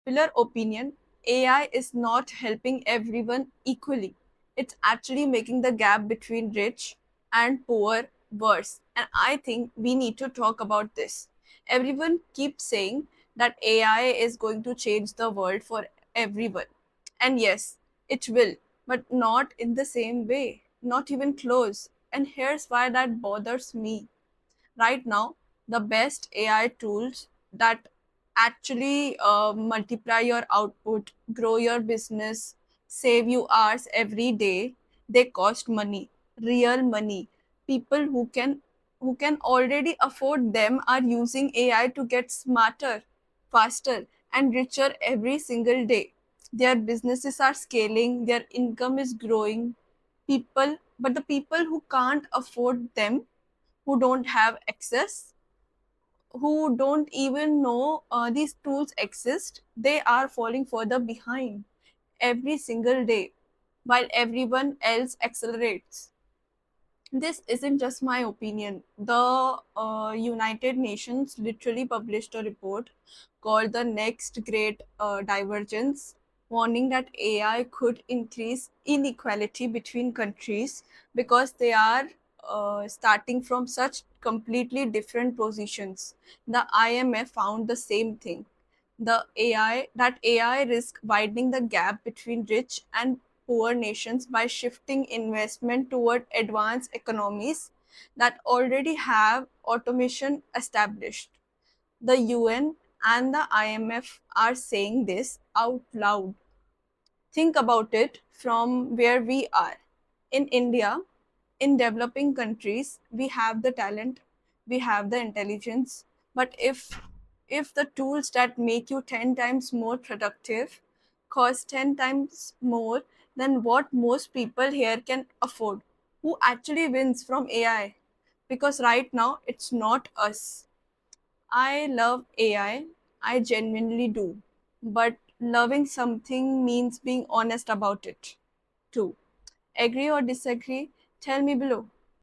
unpopular opinion, AI is not helping everyone equally. It's actually making the gap between rich and poor worse. And I think we need to talk about this. Everyone keeps saying that AI is going to change the world for everyone. And yes, it will, but not in the same way, not even close. And here's why that bothers me. Right now, the best AI tools that actually multiply your output, grow your business, save you hours every day, they cost money, real money. People who can already afford them are using AI to get smarter, faster, and richer every single day. Their businesses are scaling, their income is growing. But the people who can't afford them, who don't have access, who don't even know these tools exist, they are falling further behind every single day while everyone else accelerates. This isn't just my opinion. The United Nations literally published a report called The Next Great Divergence, warning that AI could increase inequality between countries because they are starting from such completely different positions. The IMF found the same thing. AI risk widening the gap between rich and poor nations by shifting investment toward advanced economies that already have automation established. The UN and the IMF are saying this out loud. Think about it from where we are. In India, in developing countries, we have the talent, we have the intelligence, but if the tools that make you 10 times more productive cost 10 times more than what most people here can afford, who actually wins from AI? Because right now it's not us. I love AI, I genuinely do, but loving something means being honest about it too. Agree or disagree? Tell me below.